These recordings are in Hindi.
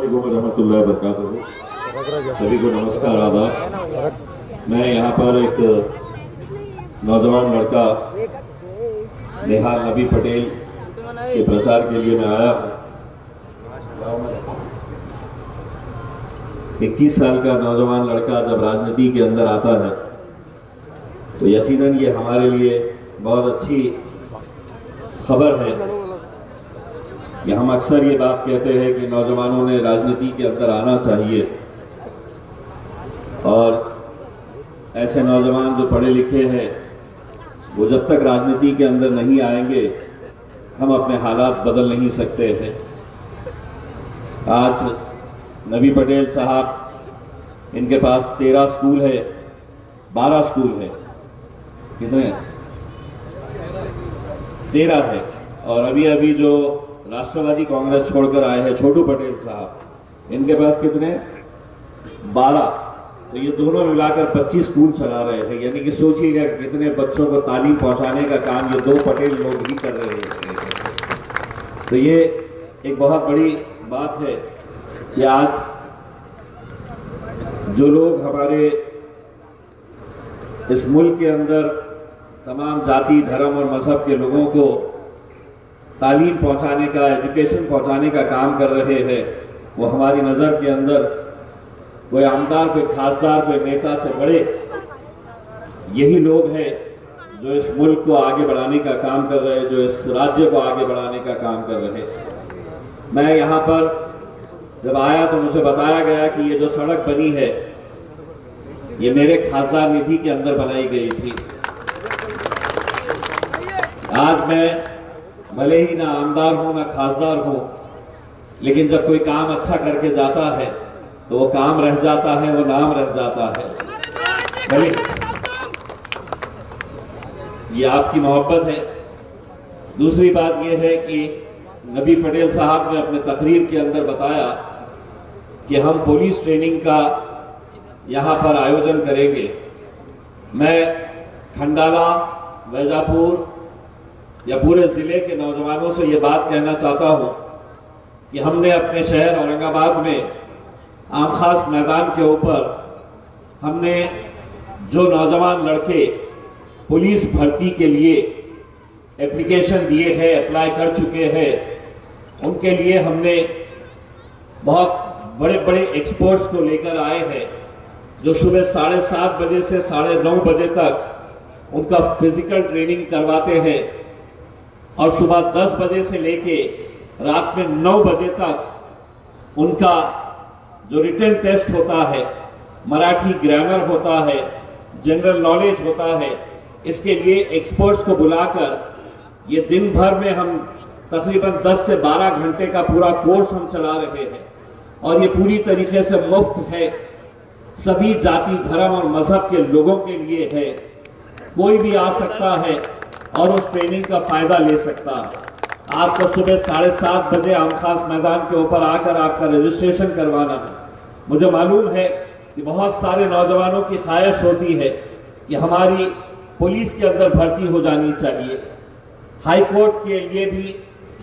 अस्सलामुअलैकुम रहमतुल्लाहि व बरकातुहू। सभी को नमस्कार, आदाब। मैं यहाँ पर एक नौजवान लड़का नेहाल नबी पटेल के प्रचार के लिए मैं आया हूँ। 21 साल का नौजवान लड़का जब राजनीति के अंदर आता है तो यकीनन ये हमारे लिए बहुत अच्छी खबर है कि हम अक्सर ये बात कहते हैं कि नौजवानों ने राजनीति के अंदर आना चाहिए, और ऐसे नौजवान जो पढ़े लिखे हैं वो जब तक राजनीति के अंदर नहीं आएंगे हम अपने हालात बदल नहीं सकते हैं। आज नबी पटेल साहब, इनके पास 13 स्कूल है, 12 स्कूल है, कितने 13 है। और अभी अभी जो राष्ट्रवादी कांग्रेस छोड़कर आए हैं छोटू पटेल साहब, इनके पास कितने 12। तो ये दोनों मिलाकर 25 स्कूल चला रहे थे। यानी कि सोचिएगा कितने बच्चों को तालीम पहुंचाने का काम ये 2 पटेल लोग ही कर रहे हैं। तो ये एक बहुत बड़ी बात है कि आज जो लोग हमारे इस मुल्क के अंदर तमाम जाति, धर्म और मजहब के लोगों को तालीम पहुंचाने का, एजुकेशन पहुंचाने का काम कर रहे हैं, वो हमारी नज़र के अंदर कोई आमदार, कोई खासदार, कोई नेता से बड़े यही लोग हैं जो इस मुल्क को आगे बढ़ाने का काम कर रहे हैं, जो इस राज्य को आगे बढ़ाने का काम कर रहे हैं। मैं यहाँ पर जब आया तो मुझे बताया गया कि ये जो सड़क बनी है ये मेरे खासदार निधि के अंदर बनाई गई थी। आज मैं भले ही ना आमदार हूं ना खासदार हूं, लेकिन जब कोई काम अच्छा करके जाता है तो वो काम रह जाता है, वो नाम रह जाता है। भले ये आपकी मोहब्बत है। दूसरी बात ये है कि नबी पटेल साहब ने अपने तकरीर के अंदर बताया कि हम पुलिस ट्रेनिंग का यहाँ पर आयोजन करेंगे। मैं खंडाला, वैजापुर या पूरे जिले के नौजवानों से ये बात कहना चाहता हूँ कि हमने अपने शहर औरंगाबाद में आम खास मैदान के ऊपर हमने जो नौजवान लड़के पुलिस भर्ती के लिए एप्लीकेशन दिए हैं, अप्लाई कर चुके हैं, उनके लिए हमने बहुत बड़े बड़े एक्सपर्ट्स को लेकर आए हैं जो सुबह 7:30 बजे से 9:30 बजे तक उनका फिजिकल ट्रेनिंग करवाते हैं, और सुबह 10 बजे से लेके रात में 9 बजे तक उनका जो रिटन टेस्ट होता है, मराठी ग्रामर होता है, जनरल नॉलेज होता है, इसके लिए एक्सपर्ट्स को बुलाकर ये दिन भर में हम तकरीबन 10 से 12 घंटे का पूरा कोर्स हम चला रहे हैं, और ये पूरी तरीके से मुफ्त है, सभी जाति, धर्म और मजहब के लोगों के लिए है। कोई भी आ सकता है और उस ट्रेनिंग का फायदा ले सकता है। आपको सुबह 7:30 बजे आम खास मैदान के ऊपर आकर आपका रजिस्ट्रेशन करवाना है। मुझे मालूम है कि बहुत सारे नौजवानों की ख्वाहिश होती है कि हमारी पुलिस के अंदर भर्ती हो जानी चाहिए। हाई कोर्ट के लिए भी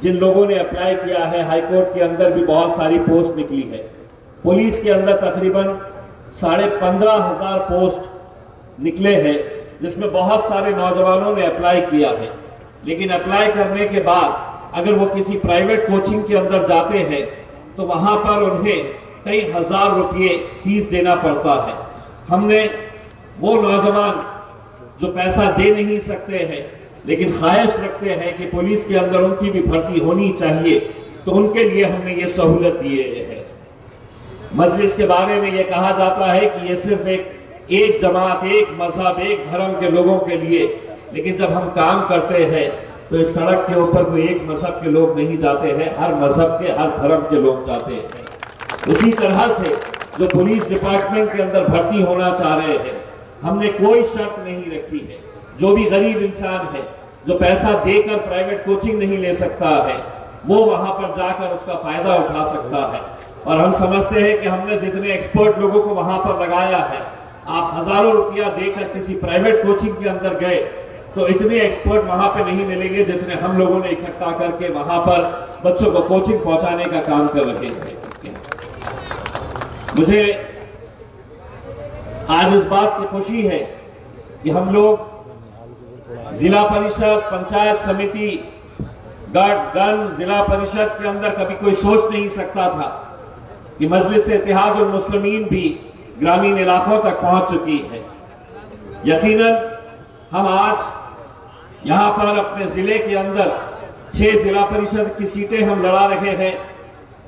जिन लोगों ने अप्लाई किया है, हाई कोर्ट के अंदर भी बहुत सारी पोस्ट निकली है। पुलिस के अंदर तकरीबन 15,500 पोस्ट निकले हैं, जिसमें बहुत सारे नौजवानों ने अप्लाई किया है। लेकिन अप्लाई करने के बाद अगर वो किसी प्राइवेट कोचिंग के अंदर जाते हैं तो वहां पर उन्हें कई हजार रुपये फीस देना पड़ता है। हमने वो नौजवान जो पैसा दे नहीं सकते हैं लेकिन ख्वाहिश रखते हैं कि पुलिस के अंदर उनकी भी भर्ती होनी चाहिए, तो उनके लिए हमने ये सहूलत दिए है। मजलिस के बारे में ये कहा जाता है कि ये सिर्फ एक जमात, एक मजहब, एक धर्म के लोगों के लिए, लेकिन जब हम काम करते हैं तो इस सड़क के ऊपर कोई एक मजहब के लोग नहीं जाते हैं, हर मजहब के, हर धर्म के लोग जाते हैं। उसी तरह से जो पुलिस डिपार्टमेंट के अंदर भर्ती होना चाह रहे हैं, हमने कोई शर्त नहीं रखी है। जो भी गरीब इंसान है जो पैसा देकर प्राइवेट कोचिंग नहीं ले सकता है, वो वहां पर जाकर उसका फायदा उठा सकता है। और हम समझते हैं कि हमने जितने एक्सपर्ट लोगों को वहां पर लगाया है, आप हजारों रुपया देकर किसी प्राइवेट कोचिंग के अंदर गए तो इतने एक्सपर्ट वहां पे नहीं मिलेंगे जितने हम लोगों ने इकट्ठा करके वहां पर बच्चों को कोचिंग पहुंचाने का काम कर रहे थे। मुझे आज इस बात की खुशी है कि हम लोग जिला परिषद, पंचायत समिति, गण जिला परिषद के अंदर कभी कोई सोच नहीं सकता था कि मजलिस इत्तेहादुल मुस्लिमीन भी ग्रामीण इलाकों तक पहुंच चुकी है। यकीनन हम आज यहां पर अपने जिले के अंदर 6 जिला परिषद की सीटें हम लड़ा रहे हैं,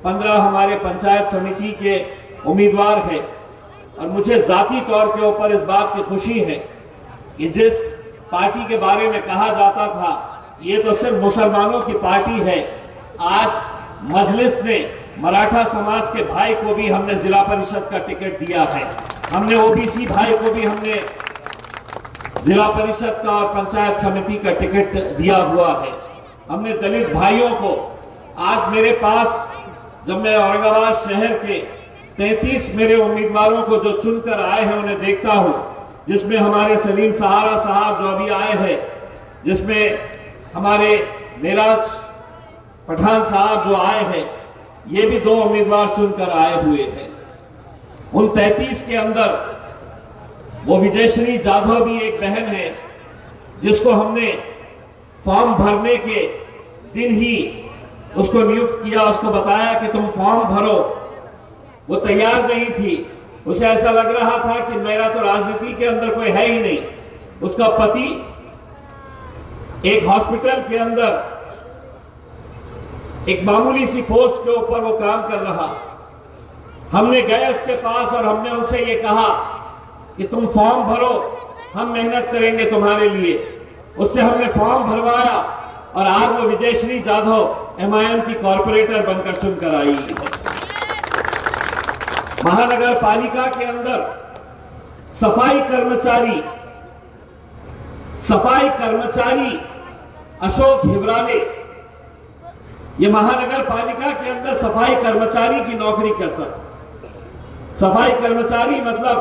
15 हमारे पंचायत समिति के उम्मीदवार हैं। और मुझे जाती तौर के ऊपर इस बात की खुशी है कि जिस पार्टी के बारे में कहा जाता था ये तो सिर्फ मुसलमानों की पार्टी है, आज मजलिस ने मराठा समाज के भाई को भी हमने जिला परिषद का टिकट दिया है, हमने ओबीसी भाई को भी हमने जिला परिषद का और पंचायत समिति का टिकट दिया हुआ है, हमने दलित भाइयों को। आज मेरे पास जब मैं औरंगाबाद शहर के 33 मेरे उम्मीदवारों को जो चुनकर आए हैं उन्हें देखता हूं, जिसमें हमारे सलीम सहारा साहब जो अभी आए हैं, जिसमें हमारे नेराज पठान साहब जो आए हैं, ये भी 2 उम्मीदवार चुनकर आए हुए हैं। उन 33 के अंदर वो विजयश्री जाधव भी एक बहन है जिसको हमने फॉर्म भरने के दिन ही उसको नियुक्त किया, उसको बताया कि तुम फॉर्म भरो। वो तैयार नहीं थी, उसे ऐसा लग रहा था कि मेरा तो राजनीति के अंदर कोई है ही नहीं। उसका पति एक हॉस्पिटल के अंदर एक मामूली सी पोस्ट के ऊपर वो काम कर रहा। हमने गए उसके पास और हमने उनसे ये कहा कि तुम फॉर्म भरो, हम मेहनत करेंगे तुम्हारे लिए। उससे हमने फॉर्म भरवाया और आज वो विजयश्री जाधव एमआईएम की कॉर्पोरेटर बनकर चुनकर आई। महानगर पालिका के अंदर सफाई कर्मचारी अशोक हिवराने, ये महानगर पालिका के अंदर सफाई कर्मचारी की नौकरी करता था। सफाई कर्मचारी मतलब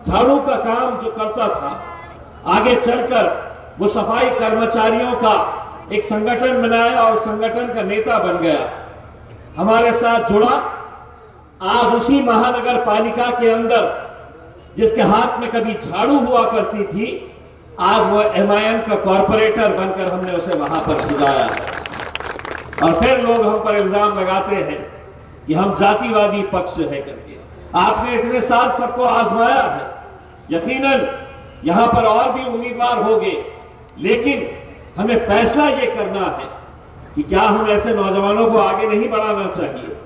झाड़ू का काम जो करता था, आगे चलकर वो सफाई कर्मचारियों का एक संगठन बनाया और संगठन का नेता बन गया, हमारे साथ जुड़ा। आज उसी महानगर पालिका के अंदर जिसके हाथ में कभी झाड़ू हुआ करती थी, आज वो एमआईएम का कॉर्पोरेटर बनकर हमने उसे वहां पर भिजाया। और फिर लोग हम पर इल्जाम लगाते हैं कि हम जातिवादी पक्ष है करके। आपने इतने साल सबको आजमाया है, यकीनन यहां पर और भी उम्मीदवार होंगे, लेकिन हमें फैसला यह करना है कि क्या हम ऐसे नौजवानों को आगे नहीं बढ़ाना चाहिए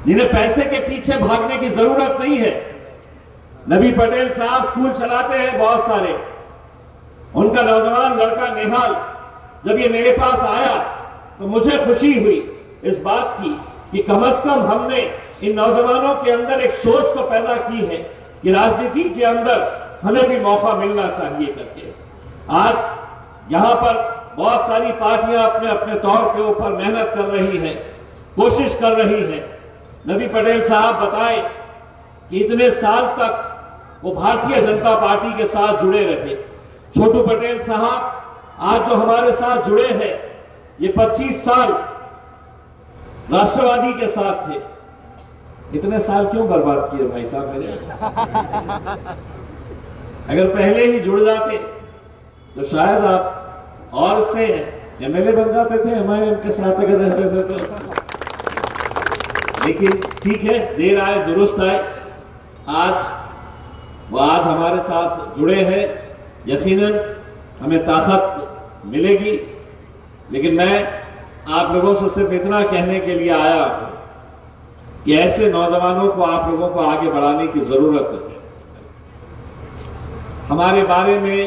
जिन्हें पैसे के पीछे भागने की जरूरत नहीं है। नबी पटेल साहब स्कूल चलाते हैं बहुत सारे, उनका नौजवान लड़का निहाल जब ये मेरे पास आया तो मुझे खुशी हुई इस बात की कि कम से कम हमने इन नौजवानों के अंदर एक सोच तो पैदा की है कि राजनीति के अंदर हमें भी मौका मिलना चाहिए करके। आज यहां पर बहुत सारी पार्टियां अपने अपने तौर के ऊपर मेहनत कर रही है, कोशिश कर रही है। नबी पटेल साहब बताए कि इतने साल तक वो भारतीय जनता पार्टी के साथ जुड़े रहे। छोटू पटेल साहब आज जो हमारे साथ जुड़े हैं, ये 25 साल राष्ट्रवादी के साथ थे। इतने साल क्यों बर्बाद किए भाई साहब मेरे? अगर पहले ही जुड़ जाते तो शायद आप और से एमएलए बन जाते थे, एमआईएम के साथ अगर रहते थे तो। लेकिन ठीक है, देर आए दुरुस्त आए। आज हमारे साथ जुड़े हैं, यकीनन हमें ताकत मिलेगी। लेकिन मैं आप लोगों से सिर्फ इतना कहने के लिए आया हूं कि ऐसे नौजवानों को आप लोगों को आगे बढ़ाने की जरूरत है। हमारे बारे में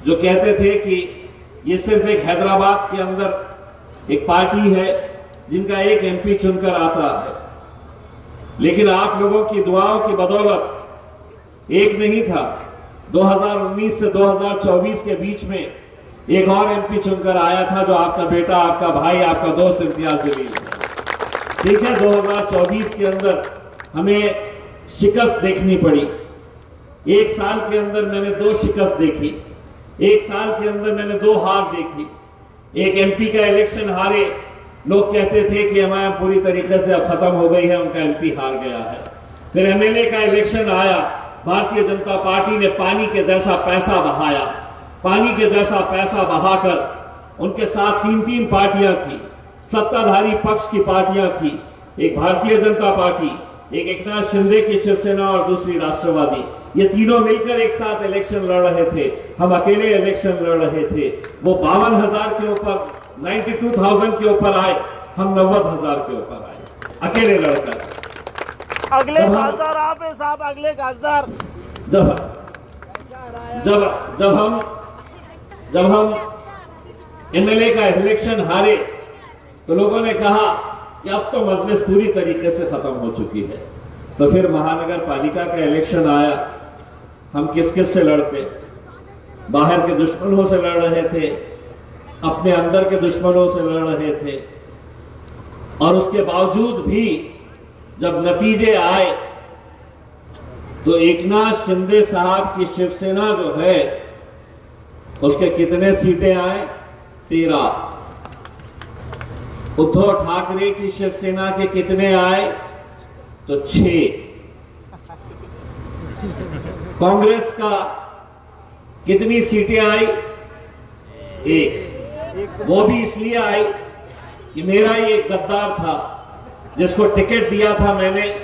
जो कहते थे कि ये सिर्फ एक हैदराबाद के अंदर एक पार्टी है जिनका एक एमपी चुनकर आता है, लेकिन आप लोगों की दुआओं की बदौलत एक नहीं था, 2019 से 2024 के बीच में एक और एमपी चुनकर आया था जो आपका बेटा, आपका भाई, आपका दोस्त इम्तियाज जलील है। ठीक है, 2024 के अंदर हमें शिकस्त देखनी पड़ी। एक साल के अंदर मैंने 2 शिकस्त देखी, एक साल के अंदर मैंने 2 हार देखी। एक एमपी का इलेक्शन हारे, लोग कहते थे कि हमारे पूरी तरीके से अब खत्म हो गई है, उनका एमपी हार गया है। फिर एमएलए का इलेक्शन आया, भारतीय जनता पार्टी ने पानी के जैसा पैसा बहाया, पानी के जैसा पैसा बहाकर उनके साथ 3 पार्टियां थी, सत्ताधारी पक्ष की पार्टियां थी, एक भारतीय जनता पार्टी, एक एकनाथ शिंदे की शिवसेना और दूसरी राष्ट्रवादी। ये तीनों मिलकर एक साथ इलेक्शन लड़ रहे थे, हम अकेले इलेक्शन लड़ रहे थे। वो 52,000 के ऊपर, 92,000 के ऊपर आए, हम 90,000 के ऊपर आए, अकेले लड़कर। अगले खासदार आप हैं साहब, अगले खासदार। जब हम एमएलए का इलेक्शन हारे तो लोगों ने कहा कि अब तो मजलिस पूरी तरीके से खत्म हो चुकी है। तो फिर महानगर पालिका का इलेक्शन आया, हम किस किस से लड़ते? बाहर के दुश्मनों से लड़ रहे थे, अपने अंदर के दुश्मनों से लड़ रहे थे, और उसके बावजूद भी जब नतीजे आए तो एकनाथ शिंदे साहब की शिवसेना जो है उसके कितने सीटें आए? 13। उद्धव ठाकरे की शिवसेना के कितने आए? तो 6। कांग्रेस का कितनी सीटें आई? 1। वो भी इसलिए आई कि मेरा ये गद्दार था जिसको टिकट दिया था मैंने,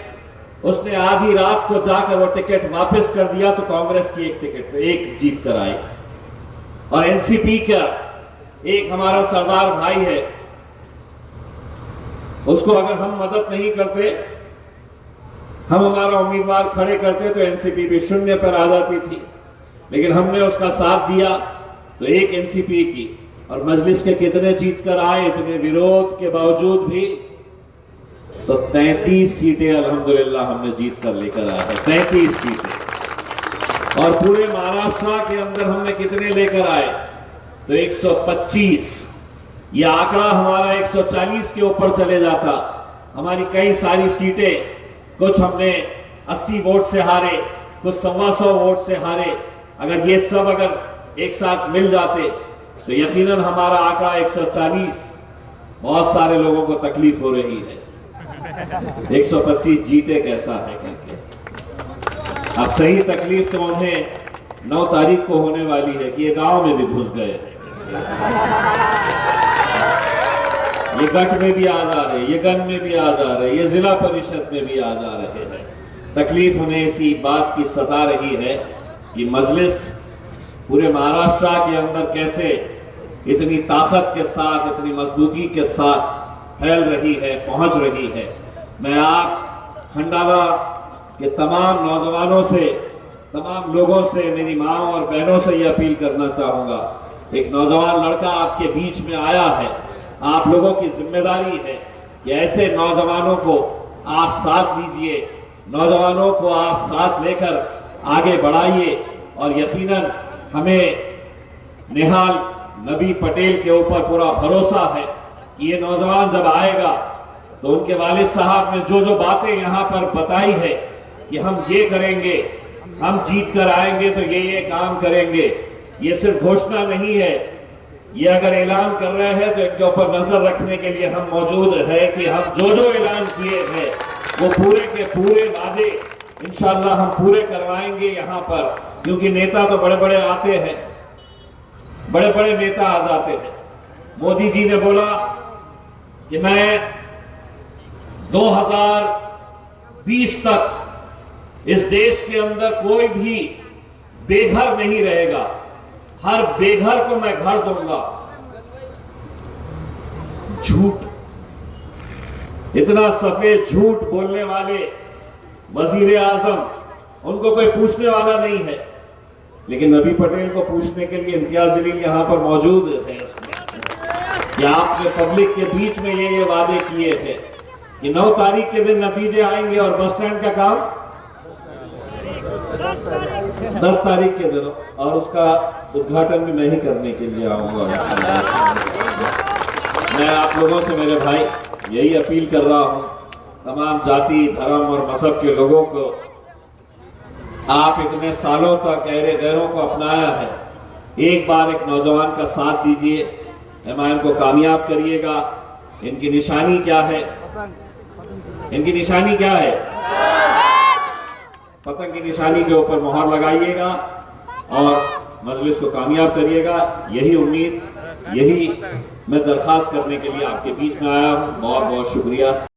उसने आधी रात को जाकर वो टिकट वापस कर दिया, तो कांग्रेस की एक टिकट पे 1 जीत कर आई। और एनसीपी का एक हमारा सरदार भाई है, उसको अगर हम मदद नहीं करते, हम हमारा उम्मीदवार खड़े करते, तो एनसीपी भी 0 पर आ जाती थी। लेकिन हमने उसका साथ दिया तो 1 एनसीपी की, और मजलिस के कितने जीत कर आए इतने विरोध के बावजूद भी? तो 33 सीटें अल्हम्दुलिल्लाह हमने जीत कर लेकर आए हैं, 33 सीटें। और पूरे महाराष्ट्र के अंदर हमने कितने लेकर आए? तो 125। यह आंकड़ा हमारा 140 के ऊपर चले जाता। हमारी कई सारी सीटें, कुछ हमने 80 वोट से हारे, कुछ 125 वोट से हारे। अगर ये सब अगर एक साथ मिल जाते तो यकीनन हमारा आंकड़ा 140। बहुत सारे लोगों को तकलीफ हो रही है 125 जीते कैसा है करके। अब सही तकलीफ तो उन्हें 9 तारीख को होने वाली है कि ये गांव में भी घुस गए, ये गठ में भी आ जा रहे, ये गन में भी आ जा रहे, ये जिला परिषद में भी आ जा रहे हैं। तकलीफ उन्हें इसी बात की सता रही है कि मजलिस पूरे महाराष्ट्र के अंदर कैसे इतनी ताकत के साथ, इतनी मजबूती के साथ फैल रही है, पहुंच रही है। मैं आप खंडाला के तमाम नौजवानों से, तमाम लोगों से, मेरी माँ और बहनों से यह अपील करना चाहूंगा, एक नौजवान लड़का आपके बीच में आया है, आप लोगों की जिम्मेदारी है कि ऐसे नौजवानों को आप साथ लीजिए, नौजवानों को आप साथ लेकर आगे बढ़ाइए। और यकीनन हमें निहाल नबी पटेल के ऊपर पूरा भरोसा है कि ये नौजवान जब आएगा तो उनके वालिद साहब ने जो जो बातें यहाँ पर बताई है कि हम ये करेंगे, हम जीत कर आएंगे तो ये काम करेंगे, ये सिर्फ घोषणा नहीं है, ये अगर ऐलान कर रहे हैं तो इनके ऊपर नजर रखने के लिए हम मौजूद है कि हम जो जो ऐलान किए हैं वो पूरे के पूरे वादे इंशाअल्लाह हम पूरे करवाएंगे यहाँ पर। क्योंकि नेता तो बड़े बड़े आते हैं, बड़े बड़े नेता आ जाते हैं। मोदी जी ने बोला कि मैं 2020 तक इस देश के अंदर कोई भी बेघर नहीं रहेगा, हर बेघर को मैं घर दूंगा। झूठ, इतना सफेद झूठ बोलने वाले वजीर आजम, उनको कोई पूछने वाला नहीं है। लेकिन नबी पटेल को पूछने के लिए इम्तियाज जलील यहां पर मौजूद है कि आपने पब्लिक के बीच में ये वादे किए थे कि 9 तारीख के दिन नतीजे आएंगे और बस स्टैंड का काम 10 तारीख के दिन, और उसका उद्घाटन भी मैं ही करने के लिए आऊंगा। मैं आप लोगों से मेरे भाई यही अपील कर रहा हूं, तमाम जाति, धर्म और मजहब के लोगों को, आप इतने सालों तक गैरों को अपनाया है, एक बार एक नौजवान का साथ दीजिए, एमआईएम को कामयाब करिएगा। इनकी निशानी क्या है? इनकी निशानी क्या है? पतंग की निशानी के ऊपर मोहर लगाइएगा और मजलिस को कामयाब करिएगा। यही उम्मीद, यही मैं दरख्वास्त करने के लिए आपके बीच में आया हूँ। बहुत बहुत शुक्रिया।